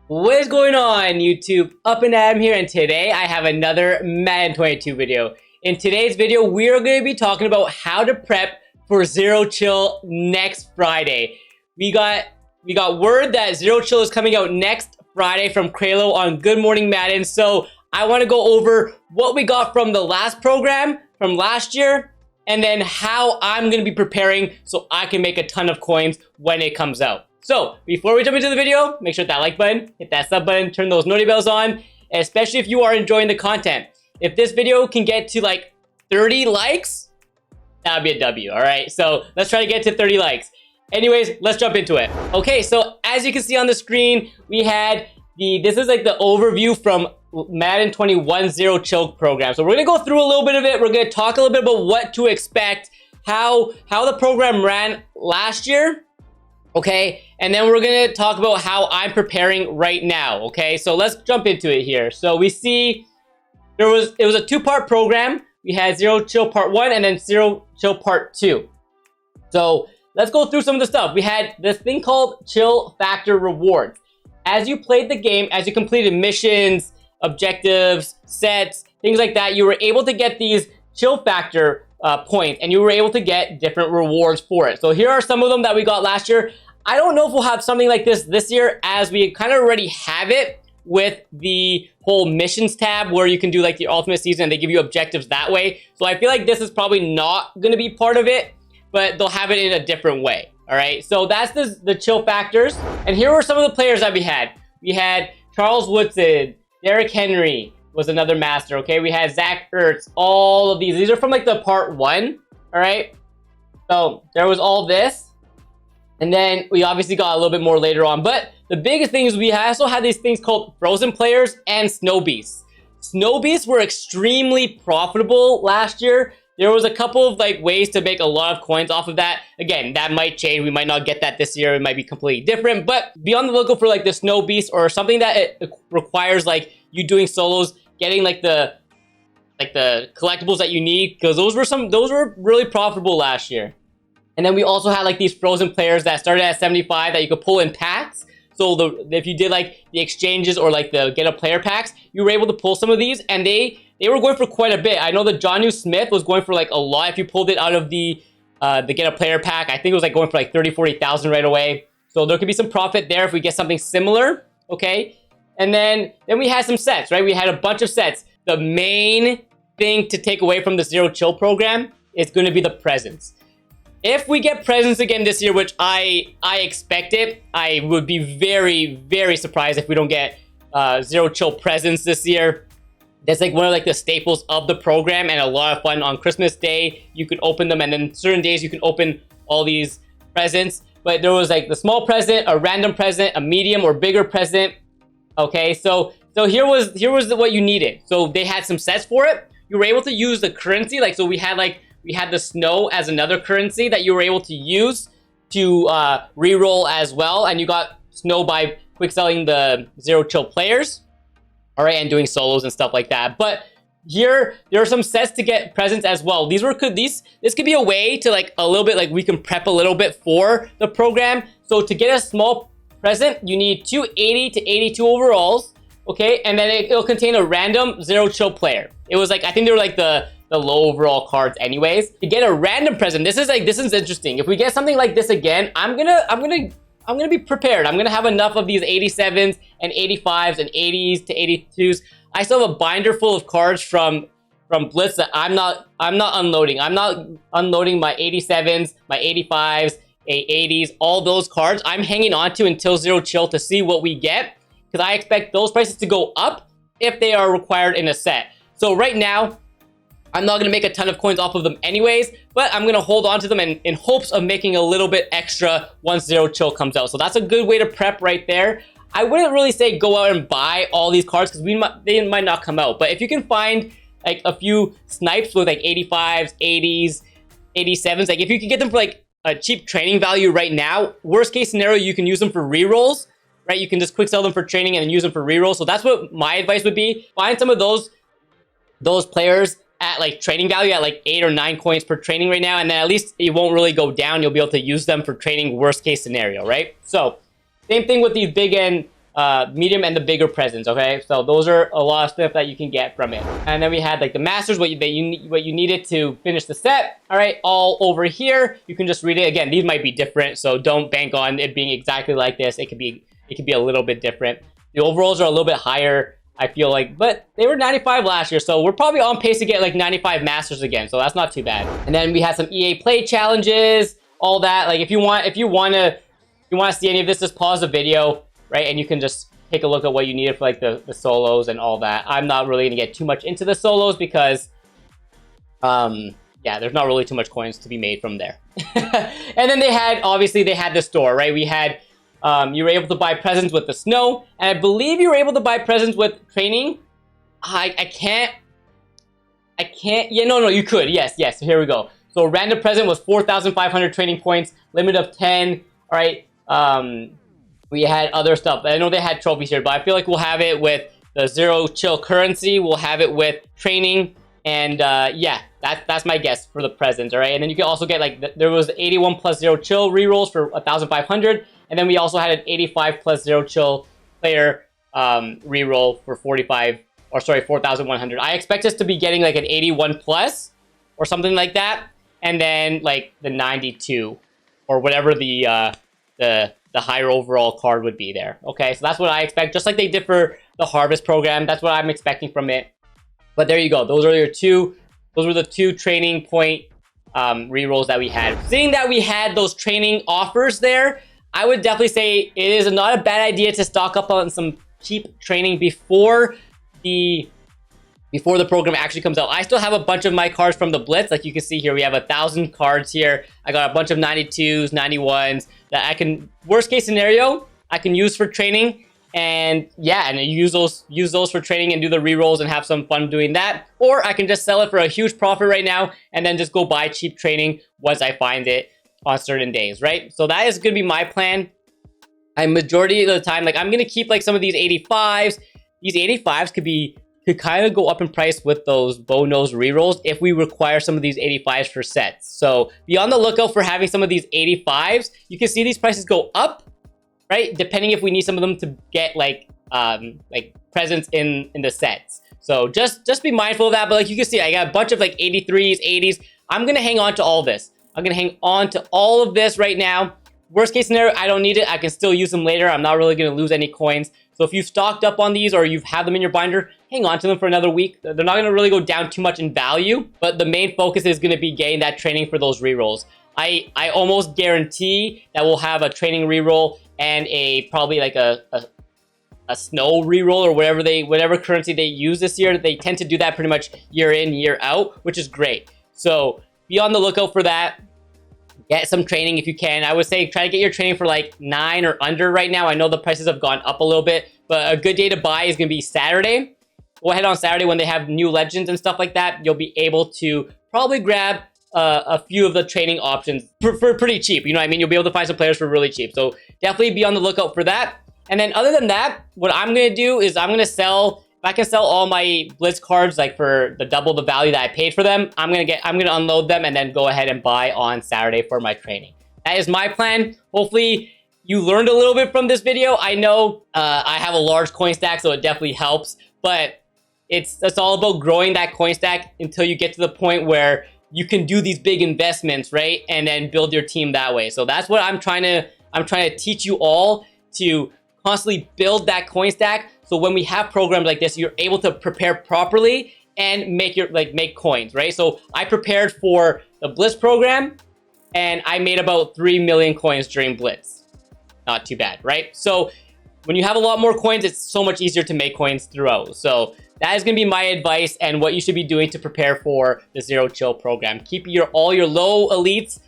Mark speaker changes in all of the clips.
Speaker 1: What is going on, YouTube? Up and Adam here, and today I have another Madden 22 video. In today's video, we are going to be talking about how to prep for Zero Chill next Friday. We got word that Zero Chill is coming out next Friday from Kralo on Good Morning Madden, so I want to go over what we got from the last program from last year, and then how I'm going to be preparing so I can make a ton of coins when it comes out. So, before we jump into the video, make sure to hit that like button, hit that sub button, turn those noti bells on, especially if you are enjoying the content. If this video can get to like 30 likes, that would be a W, alright? So, let's try to get to 30 likes. Anyways, let's jump into it. Okay, so as you can see on the screen, we had this is like the overview from Madden 21 Zero Chill program. So we're going to go through a little bit of it. We're going to talk a little bit about what to expect, how the program ran last year. Okay, and then we're gonna talk about how I'm preparing right now. Okay, so let's jump into it here. So we see it was a two-part program. We had Zero Chill Part 1 and then Zero Chill Part 2. So let's go through some of the stuff. We had this thing called Chill Factor Rewards. As you played the game, as you completed missions, objectives, sets, things like that, you were able to get these Chill Factor points, and you were able to get different rewards for it. So here are some of them that we got last year. I don't know if we'll have something like this year, as we kind of already have it with the whole missions tab where you can do like the ultimate season and they give you objectives that way. So I feel like this is probably not going to be part of it, but they'll have it in a different way. All right, so that's the chill factors. And here were some of the players that we had. We had Charles Woodson, Derrick Henry was another master. Okay, we had Zach Ertz. All of these are from like the part 1. All right, so there was all this. And then we obviously got a little bit more later on. But the biggest thing is we also had these things called Frozen Players and Snow Beasts. Snow Beasts were extremely profitable last year. There was a couple of like ways to make a lot of coins off of that. Again, that might change. We might not get that this year. It might be completely different. But be on the lookout for like the Snow Beast or something that it requires like you doing solos, getting like the collectibles that you need, because those were really profitable last year. And then we also had like these frozen players that started at 75 that you could pull in packs. So if you did like the exchanges or like the get a player packs, you were able to pull some of these, and they were going for quite a bit. I know the Jonnu Smith was going for like a lot if you pulled it out of the get a player pack. I think it was like going for like 30,000-40,000 right away. So there could be some profit there if we get something similar. Okay, and then we had some sets, right? We had a bunch of sets. The main thing to take away from the Zero Chill program is going to be the presents. If we get presents again this year, which I expect it, I would be very, very surprised if we don't get Zero Chill presents this year. That's like one of like the staples of the program, and a lot of fun. On Christmas Day, you could open them, and then certain days you can open all these presents. But there was like the small present, a random present, a medium or bigger present. Okay, so here was what you needed. So they had some sets for it. You were able to use the currency, like so we had the snow as another currency that you were able to use to re-roll as well, and you got snow by quick selling the Zero Chill players, all right, and doing solos and stuff like that. But here there are some sets to get presents as well. This could be a way to like a little bit like we can prep a little bit for the program. So to get a small present, you need 280 to 82 overalls, okay, and then it'll contain a random Zero Chill player. It was like, I think they were like the low overall cards anyways. To get a random present, this is interesting. If we get something like this again, I'm gonna be prepared. I'm gonna have enough of these 87s and 85s and 80s to 82s. I still have a binder full of cards from Blitz that I'm not unloading. I'm not unloading my 87s, my 85s, 80s, all those cards. I'm hanging on to until Zero Chill to see what we get, because I expect those prices to go up if they are required in a set. So right now, I'm not going to make a ton of coins off of them anyways, but I'm going to hold on to them in hopes of making a little bit extra once Zero Chill comes out. So that's a good way to prep right there. I wouldn't really say go out and buy all these cards because they might not come out. But if you can find like a few snipes with like 85s, 80s, 87s, like if you can get them for like a cheap training value right now, worst case scenario, you can use them for rerolls, right? You can just quick sell them for training and then use them for rerolls. So that's what my advice would be. Find some of those players at like trading value at like 8 or 9 coins per training right now, and then at least it won't really go down. You'll be able to use them for training worst case scenario, right? So same thing with these big end medium and the bigger presents. Okay, so those are a lot of stuff that you can get from it. And then we had like the masters, what you needed to finish the set. All right, all over here. You can just read it again. These might be different, so don't bank on it being exactly like this. It could be a little bit different. The overalls are a little bit higher, I feel like, but they were 95 last year, so we're probably on pace to get like 95 masters again, so that's not too bad. And then we had some EA Play challenges, all that. Like if you want to see any of this, just pause the video, right? And you can just take a look at what you needed for like the solos and all that. I'm not really gonna get too much into the solos because yeah, there's not really too much coins to be made from there. And then obviously they had the store, right? We had you were able to buy presents with the snow, and I believe you were able to buy presents with training. I can't. Yeah, no, you could. Yes. So here we go. So random present was 4,500 training points, limit of 10. All right. We had other stuff. I know they had trophies here, but I feel like we'll have it with the zero chill currency. We'll have it with training, and yeah, that's my guess for the presents. All right, and then you can also get like there was 81 plus zero chill rerolls for 1,500. And then we also had an 85 plus zero chill player reroll for 4,100. I expect us to be getting like an 81 plus or something like that, and then like the 92 or whatever the higher overall card would be there. Okay, so that's what I expect, just like they did for the harvest program. That's what I'm expecting from it. But there you go. Those were the two training point rerolls that we had. Seeing that we had those training offers there, I would definitely say it is not a bad idea to stock up on some cheap training before the program actually comes out. I still have a bunch of my cards from the Blitz. Like you can see here, we have 1,000 cards here. I got a bunch of 92s, 91s that I can, worst case scenario, I can use for training. And yeah, and use those for training and do the rerolls and have some fun doing that. Or I can just sell it for a huge profit right now and then just go buy cheap training once I find it on certain days, right? So that is going to be my plan. Majority of the time, like I'm going to keep like some of these 85s. These 85s could kind of go up in price with those bow nose rerolls if we require some of these 85s for sets. So be on the lookout for having some of these 85s. You can see these prices go up, right? Depending if we need some of them to get like presents in the sets. So just be mindful of that. But like you can see, I got a bunch of like 83s, 80s. I'm going to hang on to all this. I'm going to hang on to all of this right now. Worst case scenario, I don't need it. I can still use them later. I'm not really going to lose any coins. So if you've stocked up on these or you've had them in your binder, hang on to them for another week. They're not going to really go down too much in value, but the main focus is going to be getting that training for those rerolls. I almost guarantee that we'll have a training reroll and probably like a snow reroll or whatever currency they use this year. They tend to do that pretty much year in, year out, which is great. So be on the lookout for that. Get some training if you can. I would say try to get your training for like 9 or under right now. I know the prices have gone up a little bit, but a good day to buy is going to be Saturday. Go ahead on Saturday when they have new legends and stuff like that. You'll be able to probably grab a few of the training options for pretty cheap. You know what I mean? You'll be able to find some players for really cheap. So definitely be on the lookout for that. And then other than that, what I'm going to do is I'm going to sell, if I can sell all my Blitz cards like for double the value that I paid for them, I'm going to unload them and then go ahead and buy on Saturday for my training. That is my plan. Hopefully you learned a little bit from this video. I know I have a large coin stack, so it definitely helps, but it's all about growing that coin stack until you get to the point where you can do these big investments, right? And then build your team that way. So that's what I'm trying to teach you all, to constantly build that coin stack. So when we have programs like this, you're able to prepare properly and make coins, right? So I prepared for the Blitz program and I made about 3 million coins during Blitz. Not too bad, right? So when you have a lot more coins, it's so much easier to make coins throughout. So that is going to be my advice and what you should be doing to prepare for the Zero Chill program. Keep all your low elites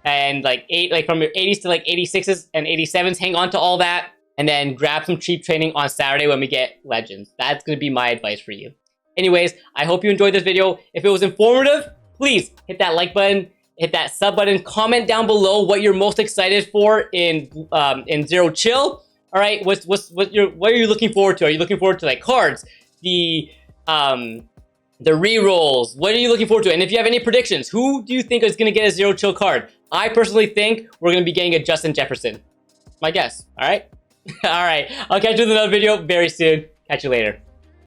Speaker 1: and from your 80s to like 86s and 87s. Hang on to all that. And then grab some cheap training on Saturday when we get legends. That's going to be my advice for you. Anyways, I hope you enjoyed this video. If it was informative, please hit that like button, hit that sub button, comment down below what you're most excited for in Zero Chill. All right, what are you looking forward to? Are you looking forward to like cards, the rerolls? What are you looking forward to? And if you have any predictions, who do you think is going to get a Zero Chill card? I personally think we're going to be getting a Justin Jefferson. My guess. All right. All right, I'll catch you with another video very soon. Catch you later.